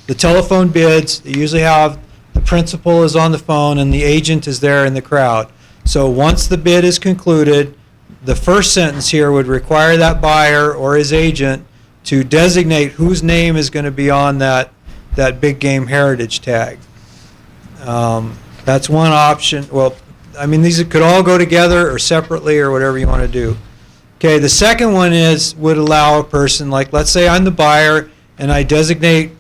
the telephone bids, they usually have the principal is on the phone and the agent is there in the crowd. So once the bid is concluded, the first sentence here would require that buyer or his agent to designate whose name is going to be on that big game heritage tag. That's one option. Well, I mean, these could all go together or separately or whatever you want to do. Okay, the second one would allow a person, like let's say I'm the buyer and I designate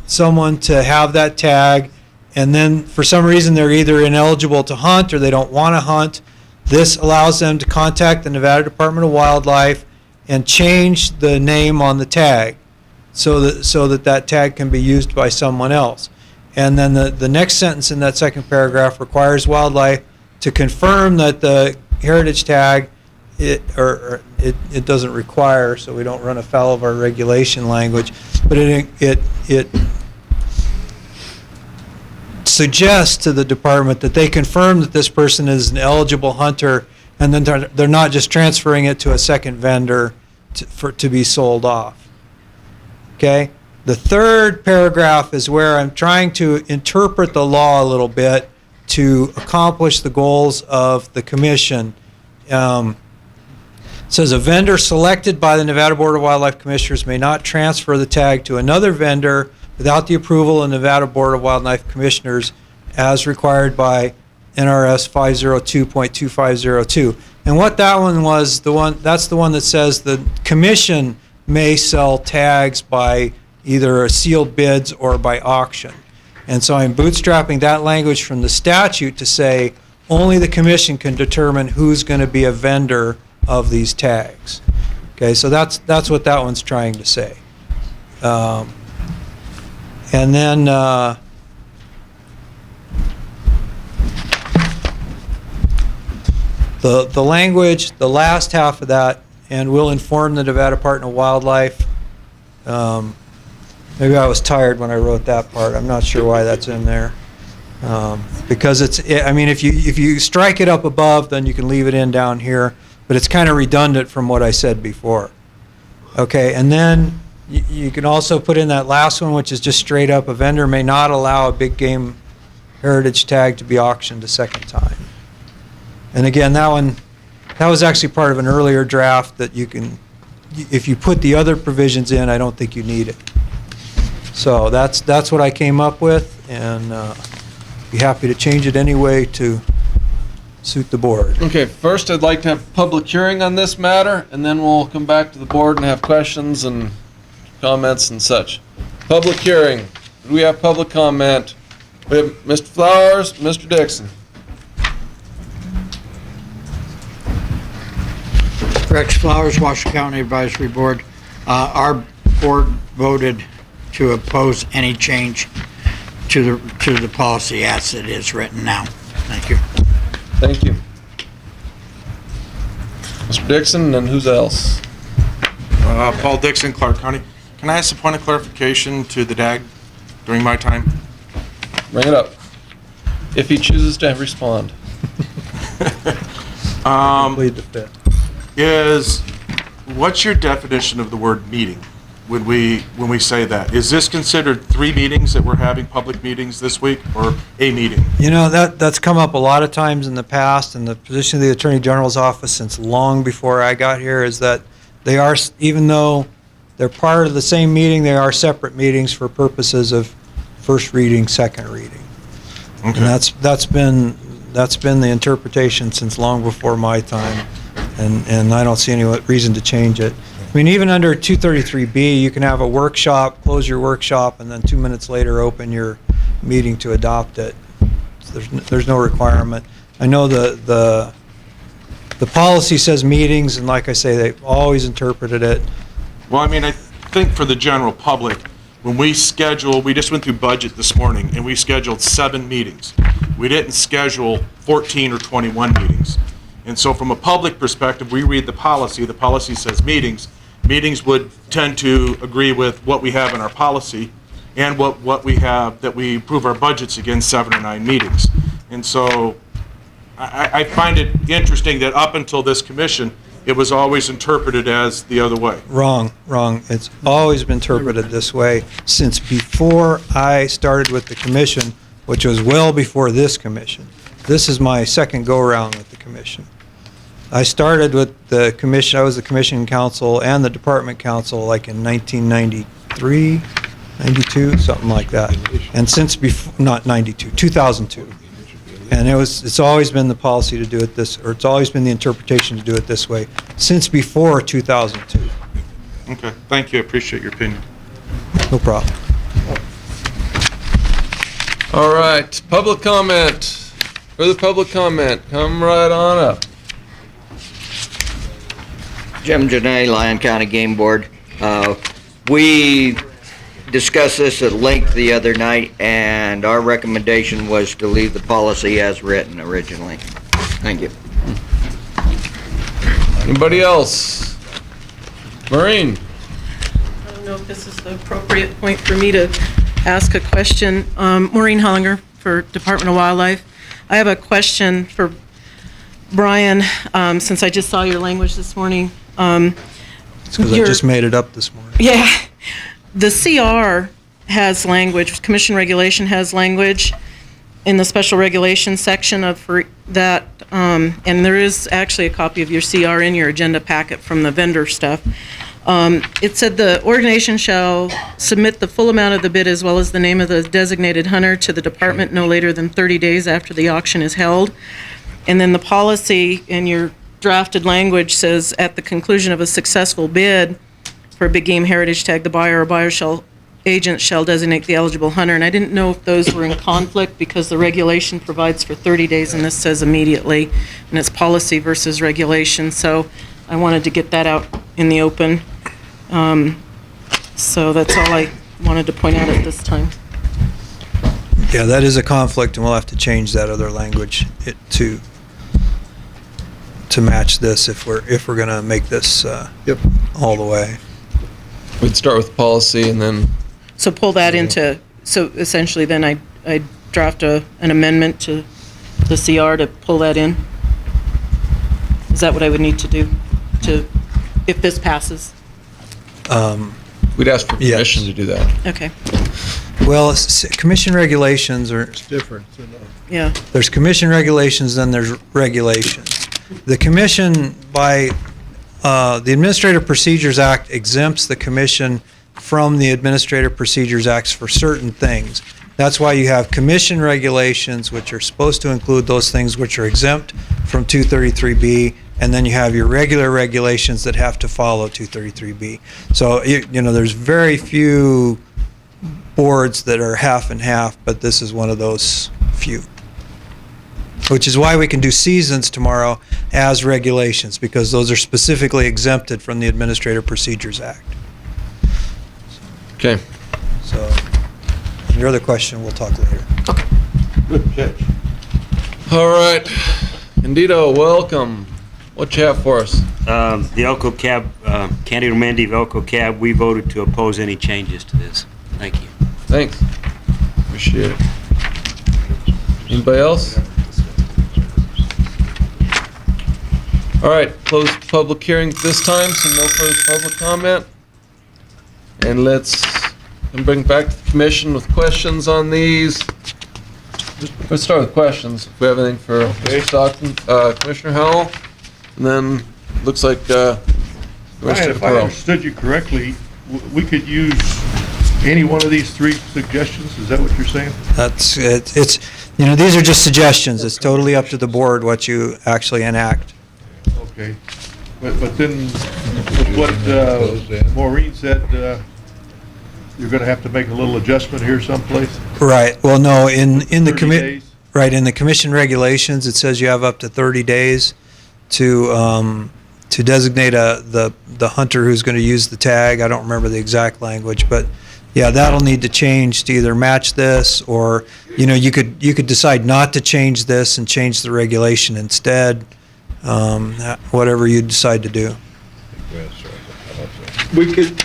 someone to have that tag, and then for some reason they're either ineligible to hunt or they don't want to hunt. This allows them to contact the Nevada Department of Wildlife and change the name on the tag so that tag can be used by someone else. And then the next sentence in that second paragraph requires wildlife to confirm that the heritage tag, it doesn't require, so we don't run afoul of our regulation language, but it suggests to the department that they confirm that this person is an eligible hunter, and then they're not just transferring it to a second vendor to be sold off. Okay? The third paragraph is where I'm trying to interpret the law a little bit to accomplish the goals of the commission. It says a vendor selected by the Nevada Board of Wildlife Commissioners may not transfer the tag to another vendor without the approval of the Nevada Board of Wildlife Commissioners as required by NRS 502.2502. And what that one was, that's the one that says the commission may sell tags by either sealed bids or by auction. And so I'm bootstrapping that language from the statute to say only the commission can determine who's going to be a vendor of these tags. Okay, so that's what that one's trying to say. And then the language, the last half of that, and will inform the Nevada Department of Wildlife. Maybe I was tired when I wrote that part. I'm not sure why that's in there. Because I mean, if you strike it up above, then you can leave it in down here, but it's kind of redundant from what I said before. Okay, and then you can also put in that last one, which is just straight up, a vendor may not allow a big game heritage tag to be auctioned a second time. And again, that was actually part of an earlier draft that you can, if you put the other provisions in, I don't think you need it. So that's what I came up with, and be happy to change it anyway to suit the board. Okay, first I'd like to have a public hearing on this matter, and then we'll come back to the board and have questions and comments and such. Public hearing. Do we have public comment? We have Mr. Flowers, Mr. Dixon. Rex Flowers, Washoe County Advisory Board. Our board voted to oppose any change to the policy as it is written now. Thank you. Thank you. Mr. Dixon, and who's else? Paul Dixon, Clark County. Can I ask a point of clarification to the DAG during my time? Bring it up. If he chooses to respond. Plead the fifth. What's your definition of the word meeting when we say that? Is this considered 3 meetings that we're having, public meetings this week, or a meeting? You know, that's come up a lot of times in the past, and the position of the Attorney General's office since long before I got here is that they are, even though they're part of the same meeting, they are separate meetings for purposes of first reading, second reading. Okay. And that's been the interpretation since long before my time, and I don't see any reason to change it. I mean, even under 233B, you can have a workshop, close your workshop, and then 2 minutes later open your meeting to adopt it. So there's no requirement. I know the policy says meetings, and like I say, they've always interpreted it. Well, I mean, I think for the general public, when we just went through budget this morning, and we scheduled 7 meetings. We didn't schedule 14 or 21 meetings. And so from a public perspective, we read the policy says meetings. Meetings would tend to agree with what we have in our policy and what we have that we approve our budgets against 7 or 9 meetings. And so I find it interesting that up until this commission, it was always interpreted as the other way. Wrong. It's always been interpreted this way since before I started with the commission, which was well before this commission. This is my second go-around with the commission. I started with the commission, I was the commission counsel and the department counsel like in 1993, 92, something like that. And since before, not 92, 2002. And it's always been the policy to do it this, or it's always been the interpretation to do it this way since before 2002. Okay, thank you, I appreciate your opinion. No problem. All right, public comment. Further public comment, come right on up. Jim Janay, Lyon County Game Board. We discussed this at length the other night, and our recommendation was to leave the policy as written originally. Thank you. Anybody else? Raine? I don't know if this is the appropriate point for me to ask a question. Maureen Hollinger for Department of Wildlife. I have a question for Brian, since I just saw your language this morning. It's because I just made it up this morning. Yeah. The CR has language, Commission Regulation has language in the Special Regulations section of that, and there is actually a copy of your CR in your agenda packet from the vendor stuff. It said the organization shall submit the full amount of the bid as well as the name of the designated hunter to the department no later than 30 days after the auction is held. And then the policy in your drafted language says at the conclusion of a successful bid for a big game heritage tag, the buyer or agent shall designate the eligible hunter. And I didn't know if those were in conflict because the regulation provides for 30 days and this says immediately, and it's policy versus regulation. So I wanted to get that out in the open. So that's all I wanted to point out at this time. Yeah, that is a conflict, and we'll have to change that other language to match this if we're going to make this all the way. We'd start with policy and then, So pull that into, so essentially then I draft an amendment to the CR to pull that in? Is that what I would need to do if this passes? we'd ask for Yes. permission to do that. Okay, Well, commission regulations are, different. yeah. there's commission regulations, then there's regulations. The commission, by the Administrative Procedures Act exempts the commission from the Administrative Procedures Acts for certain things. That's why you have commission regulations, which are supposed to include those things which are exempt from 233B, and then you have your regular regulations that have to follow 233B. So, you know, there's very few boards that are half and half, but this is one of those few. Which is why we can do seasons tomorrow as regulations, because those are specifically exempted from the Administrative Procedures Act. Okay. So, your other question, we'll talk later. Good catch. All right. Candido, welcome. What you have for us? The Elko Cab, Candido Mandy of Elko Cab, we voted to oppose any changes to this. Thank you. Thanks. Appreciate it. Anybody else? All right, close public hearing this time, so no further public comment. And let's bring back to the commission with questions on these. Let's start with questions. If we have anything for Mr. Stockton, Commissioner Howell, and then looks like Ryan, Commissioner if I Pearl. understood you correctly, we could use any one of these three suggestions? Is that what you're saying? That's, it's, you know, these are just suggestions. It's totally up to the board what you actually enact. Okay. But then, with what Maureen said, you're going to have to make a little adjustment here someplace? Right, well, no, in the 30 commit, days? right, in the commission regulations, it says you have up to 30 days to designate the hunter who's going to use the tag. I don't remember the exact language, but yeah, that'll need to change to either match this, or, you know, you could decide not to change this and change the regulation instead, whatever you decide to do. We could,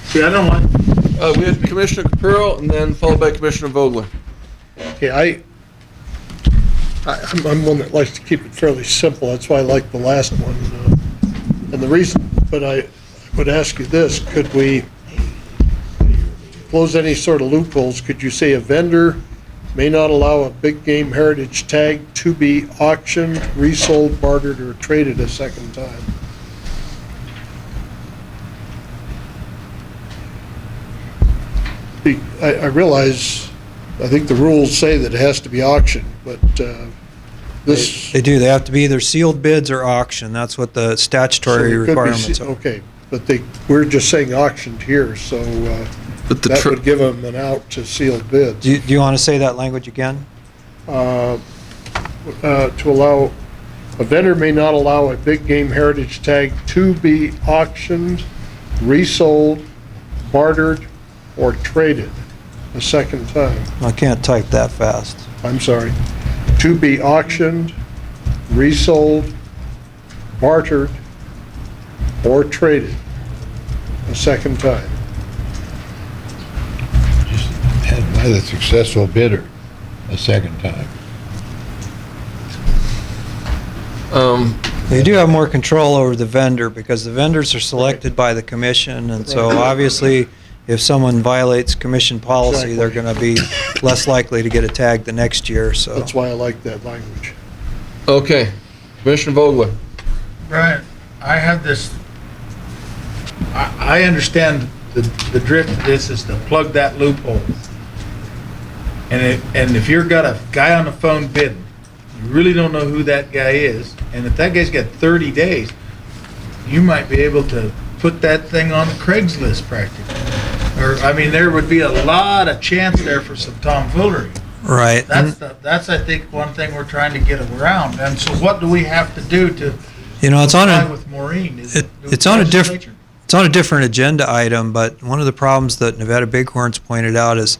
see, I don't want, We had Commissioner Pearl, and then followed by Commissioner Vogler. Okay, I'm one that likes to keep it fairly simple. That's why I like the last one. And the reason, but I would ask you this, could we close any sort of loopholes? Could you say a vendor may not allow a big game heritage tag to be auctioned, resold, bartered, or traded a second time? I realize, I think the rules say that it has to be auctioned, but this. They do. They have to be either sealed bids or auction. That's what the so statutory it could be requirements are. Okay, but we're just saying auctioned here, so But the that would give them an out to sealed bids. Do you want to say that language again? To allow, a vendor may not allow a big game heritage tag to be auctioned, resold, bartered, or traded a second time. I can't type that fast. I'm sorry. To be auctioned, resold, bartered, or traded a second time. And by the successful bidder a second time. You do have more control over the vendor because the vendors are selected by the commission, and so obviously, if someone violates commission policy, they're going to be less likely to get a tag the next year, so. That's why I like that language. Okay, Commissioner Vogler. Brian, I have this, I understand the drift of this is to plug that loophole. And if you've got a guy on the phone bidding, you really don't know who that guy is, and if that guy's got 30 days, you might be able to put that thing on Craigslist practically. Or, I mean, there would be a lot of chance there for some tomfoolery. Right. That's I think, one thing we're trying to get around. And so what do we have to do to It's on comply a, with Maureen? it's on a different agenda item, but one of the problems that Nevada Bighorns pointed out is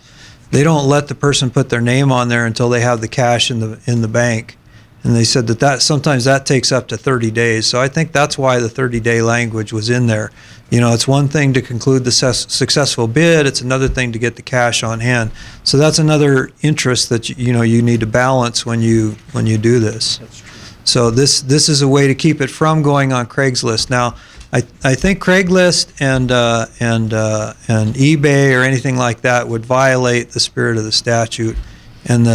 they don't let the person put their name on there until they have the cash in the bank. And they said that sometimes that takes up to 30 days. So I think that's why the 30-day language was in there. It's one thing to conclude the successful bid. It's another thing to get the cash on hand. So that's another interest that you need to balance when you do this. That's true. So this is a way to keep it from going on Craigslist. Now, I think Craigslist and eBay or anything like that would violate the spirit of the statute, and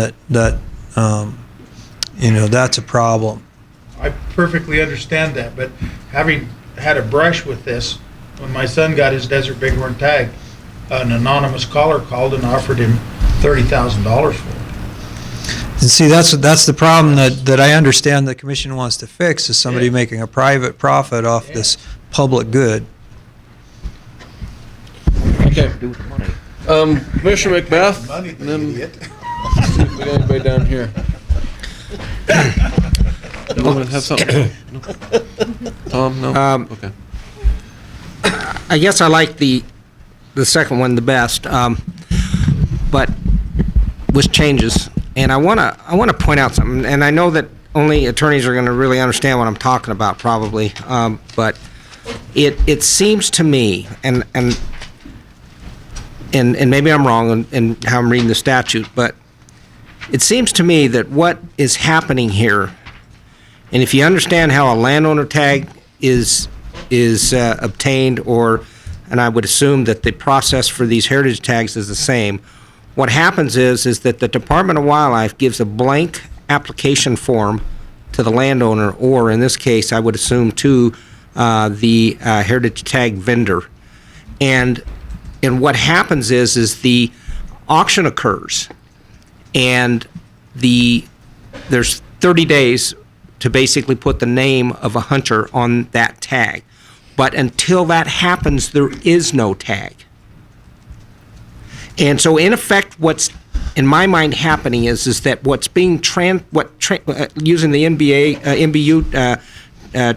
that's a problem. I perfectly understand that, but having had a brush with this, when my son got his Desert Bighorn tag, an anonymous caller called and offered him $30,000 for it. And see, that's the problem that I understand the commission wants to fix, is somebody making a private profit off this public good. Okay. Commissioner Macbeth, Money, and then idiot. see if we got anybody down here. You want to have something? No? Tom, no? Okay. I guess I like the second one the best, but with changes. And I want to point out something, and I know that only attorneys are going to really understand what I'm talking about, probably. But it seems to me, and maybe I'm wrong in how I'm reading the statute, but it seems to me that what is happening here, and if you understand how a landowner tag is obtained, and I would assume that the process for these heritage tags is the same, what happens is that the Department of Wildlife gives a blank application form to the landowner, or in this case, I would assume to the heritage tag vendor. And what happens is the auction occurs, and there's 30 days to basically put the name of a hunter on that tag. But until that happens, there is no tag. And so, in effect, what's in my mind happening is that what's being using the MBU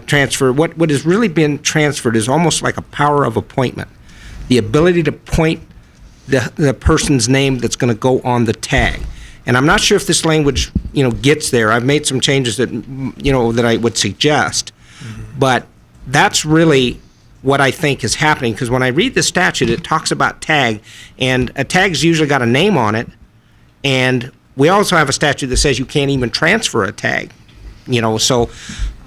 transfer, what has really been transferred is almost like a power of appointment, the ability to point the person's name that's going to go on the tag. And I'm not sure if this language, gets there. I've made some changes that, that I would suggest, but that's really what I think is happening, because when I read the statute, it talks about tag, and a tag's usually got a name on it, and we also have a statute that says you can't even transfer a tag, so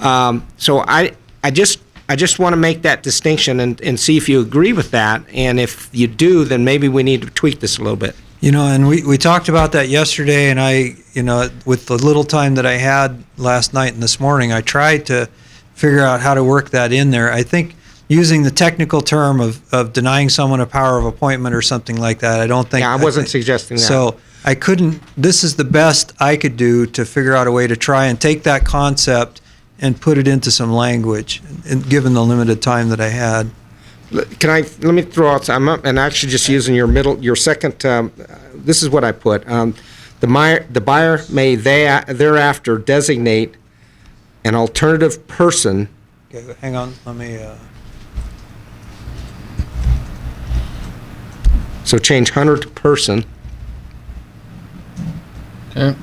I just I just want to make that distinction and see if you agree with that. And if you do, then maybe we need to tweak this a little bit. And we talked about that yesterday, and with the little time that I had last night and this morning, I tried to figure out how to work that in there. I think using the technical term of denying someone a power of appointment or something like that, I don't think... Yeah, I wasn't suggesting that. So I couldn't... This is the best I could do to figure out a way to try and take that concept and put it into some language, and given the limited time that I had. Let me throw out, and actually just using your second, this is what I put. The buyer may thereafter designate an alternative person. Okay, hang on, let me... So change hunter to person. Okay.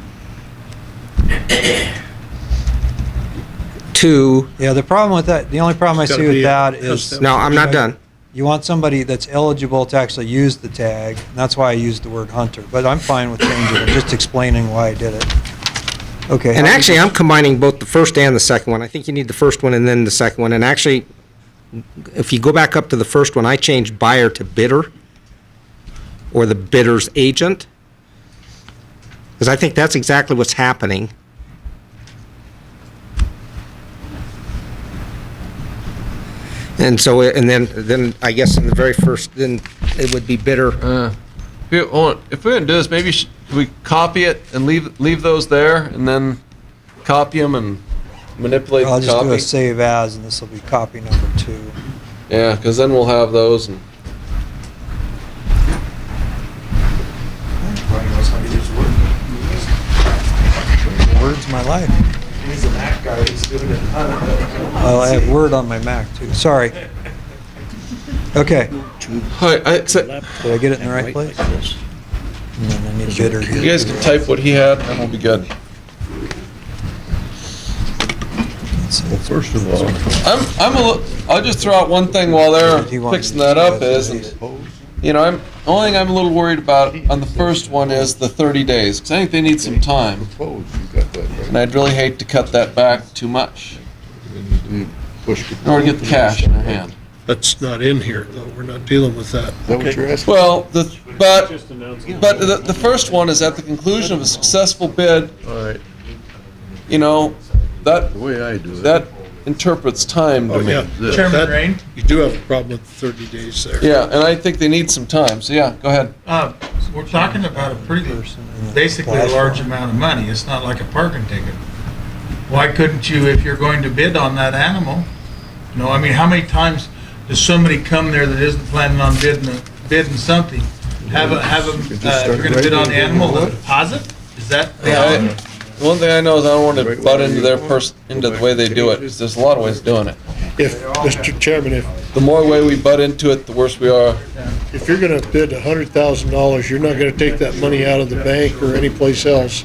Yeah, the problem with that, the only problem I see with that is... No, I'm not done. You want somebody that's eligible to actually use the tag, and that's why I used the word hunter. But I'm fine with changing it, just explaining why I did it. Okay. And actually, I'm combining both the first and the second one. I think you need the first one and then the second one. And actually, if you go back up to the first one, I changed buyer to bidder, or the bidder's agent, because I think that's exactly what's happening. And so, and then I guess in the very first, then it would be bidder. If we're gonna do this, maybe should we copy it and leave those there, and then copy them and manipulate I'll the just do copy? a save as, and this will be copy number 2. Yeah, because then we'll have those. And Word's my life. He's a Mac guy. He's doing it. Oh, I have Word on my Mac too. Sorry. Okay. Hi, Did I get it in the right place? And then I need a bidder here. you guys can type what he had, and we'll be good. First of all, I'll just throw out one thing while they're fixing that up only thing I'm a little worried about on the first one is the 30 days, because I think they need some time, and I'd really hate to cut that back too much in order to get the cash in their hand. That's not in here, though. We're not dealing with that. is that what you're asking? Well, but the first one is at the conclusion of a successful bid. All right, That the way I do it. that interprets time to Oh, me. yeah. Chairman That- Raine? You do have a problem with 30 days there. Yeah, and I think they need some time. So yeah, go ahead. We're talking about a basically a large amount of money. It's not like a parking ticket. Why couldn't you, if you're going to bid on that animal, how many times does somebody come there that isn't planning on bidding something? Have them, if you're gonna bid on the animal, the deposit? Is that? One thing I know is I don't want to butt into into the way they do it, because there's a lot of ways of doing it. If, Mr. Chairman, The more way we butt into it, the worse we are. if you're gonna bid $100,000, you're not gonna take that money out of the bank or anyplace else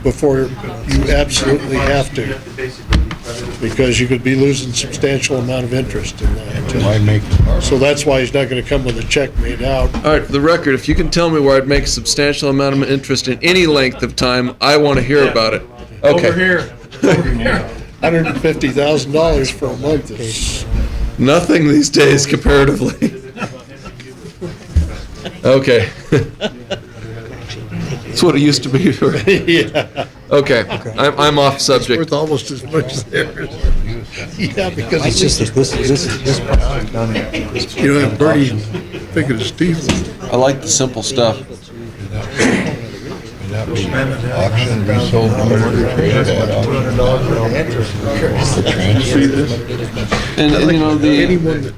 before you absolutely have to, because you could be losing substantial amount of interest in Why that. make it? So that's why he's not gonna come with a check made out. All right, for the record, if you can tell me where I'd make a substantial amount of interest in any length of time, I want to hear about it. Okay. Over here. $150,000 for a month is, Nothing these days comparatively. Okay. That's what it used to be. Right? yeah, Okay, I'm off subject. worth almost as much as theirs. Yeah, because It's just that this part's done. you don't have Bernie thinking of Steve. I like the simple stuff. Auction, resold, barter, traded at auction. And Anyone that,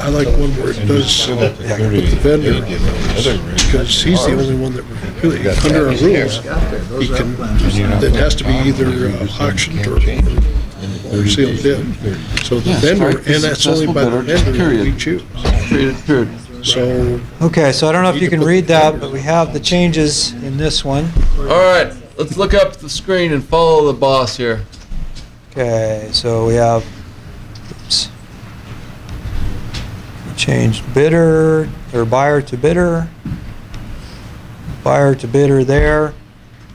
I like one where it does with the vendor, because he's the only one that really, under our rules, he can, it has to be either auctioned or sealed bid. So the vendor, and that's only by the vendor that we choose. Period. So, Okay, so I don't know if you can read that, but we have the changes in this one. All right, let's look up at the screen and follow the boss here. Okay, so we have, oops. We changed bidder, or buyer to bidder. Buyer to bidder there.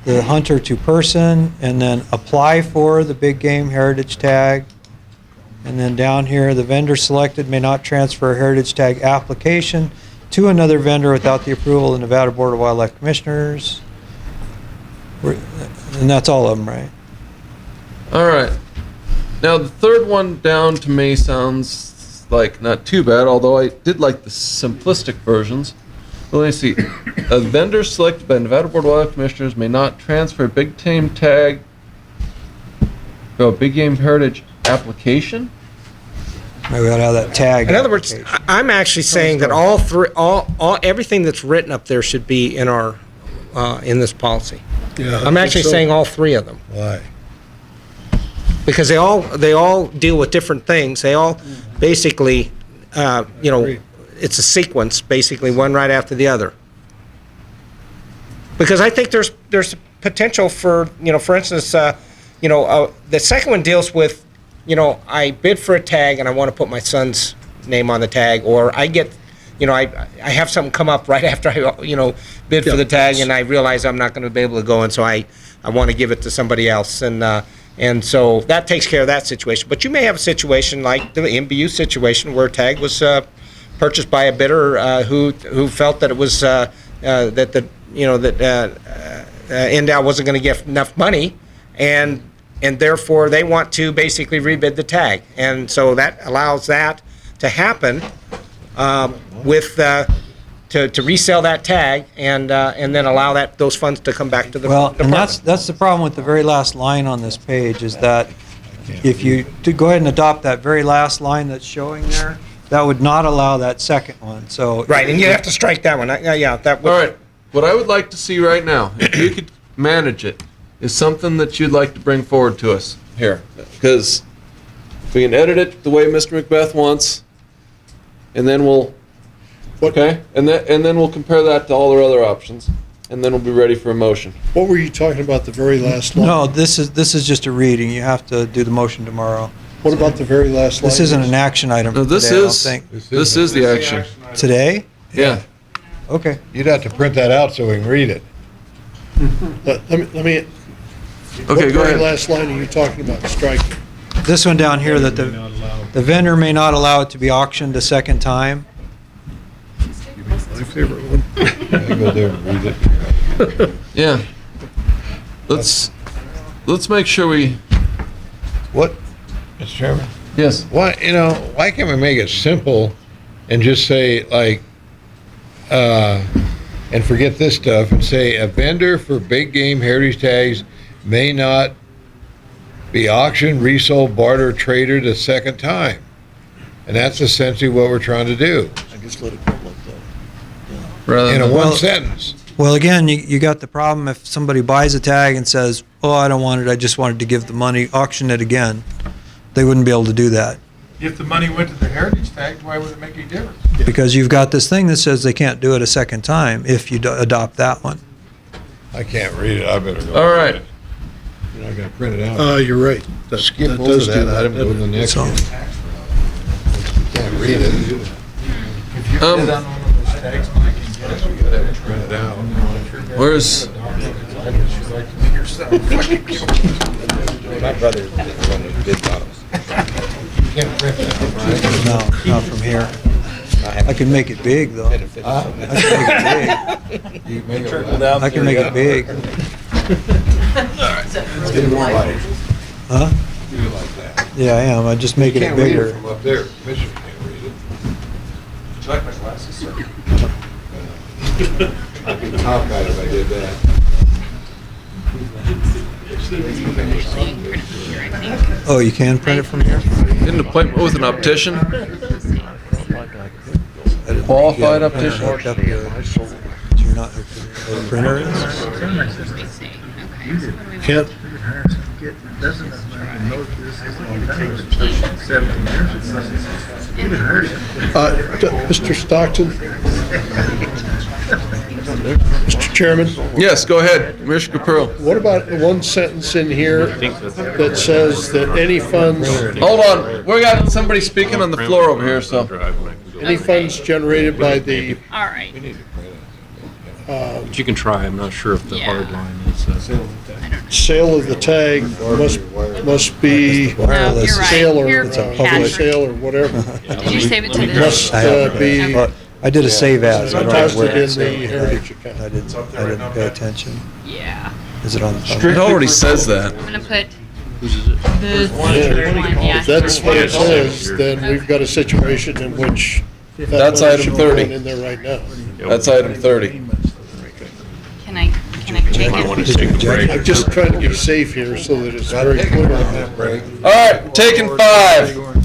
The hunter to person, and then apply for the big game heritage tag. And then down here, the vendor selected may not transfer a heritage tag application to another vendor without the approval of the Nevada Board of Wildlife Commissioners. And that's all of them, right? All right. Now, the third one down to me sounds like not too bad, although I did like the simplistic versions. Well, let me see. A vendor selected by Nevada Board of Wildlife Commissioners may not transfer a big game tag, big game heritage application. Maybe we ought to have that tag. In other words, application. I'm actually saying that everything that's written up there should be in our, in this policy. Yeah. I'm actually saying all three of them. Why? Because they all deal with different things. They all basically, it's a sequence, basically, one right after the other. Because I think there's potential for, for instance, the second one deals with, I bid for a tag and I want to put my son's name on the tag, or I get, I have something come up right after I, bid for the tag and I realize I'm not going to be able to go, and so I want to give it to somebody else, and so that takes care of that situation. But you may have a situation like the MBU situation where a tag was purchased by a bidder who felt that it was that NDOW wasn't going to get enough money, and therefore they want to basically rebid the tag, and so that allows that to happen to resell that tag and then allow those funds to come back to the Well, and department. that's the problem with the very last line on this page, is that if you to go ahead and adopt that very last line that's showing there, that would not allow that second one, so. Right, and you have to strike that one. Yeah, that would. All right. What I would like to see right now, if you could manage it, is something that you'd like to bring forward to us here. Because we can edit it the way Mr. Macbeth wants, and then we'll, okay? And then we'll compare that to all our other options, and then we'll be ready for a motion. What were you talking about, the very last line? No, this is just a reading. You have to do the motion tomorrow. What about the very last line? This isn't an action item No, for this today, I don't is, think. this is the action. Today? Yeah. Okay. You'd have to print that out so we can read it. Let me, what Okay, go very ahead. last line are you talking about striking? This one down here, that the vendor may not allow it to be auctioned a second time. My favorite one. I go there and read it. Yeah. Let's make sure we, What, Mr. Chairman? yes. Why, why can't we make it simple and just say, like, and forget this stuff and say a vendor for big game heritage tags may not be auctioned, resold, bartered, traded a second time. And that's essentially what we're trying to do I just let it go like that. Rather in a than- one sentence. Well, again, you got the problem if somebody buys a tag and says, oh, I don't want it, I just wanted to give the money, auction it again. They wouldn't be able to do that, If the money went to the heritage tags, why would it make any difference? because you've got this thing that says they can't do it a second time if you adopt that one. I can't read it, I better go. All right. You're not gonna print it out. You're right. Skip that over does do that item, go to the next So- one. Can't read it. If you Um, bid on one of those tags, Mike, and get it, you gotta Print it out. Where's, My brother is one of the bid bottles. You can't print that, right? No, not from here. I can make it big, though. I can make it big. You make it I can make it big. Get more light. Huh? Do it like that. Yeah, I am. I'm just making it Can't read it bigger. from up there. Commissioner can't read it. Would you like my glasses, sir? I'd be cockeyed if I did that. Oh, you can print it from here? get an appointment with an optician? Qualified optician? Hooked up to- You're not hooked up to the printer is? Can't, Mr. Stockton? Mr. Chairman, Yes, go ahead, Commissioner Capurro. what about the one sentence in here that says that any funds, Hold on, we got somebody speaking on the floor over here, so. any funds generated by the, All right. But you can try, I'm not sure if the hard line is. Sale of the tag must be Wireless. you're right. sale or, You're public. sale or whatever. Did you save it to the? Must I haven't be Well, I did a save as. I don't know posted where in it's the at. Heritage account. I didn't pay attention. Yeah. Is it on? It already says that. I'm gonna put the one, yeah. If that's what it says, then we've got a situation in which that That's money item should be 30. going in there right now. That's item 30. Can I take I want it? to take a break. I'm just trying to be safe here so that it's very clear. All right, taking 5.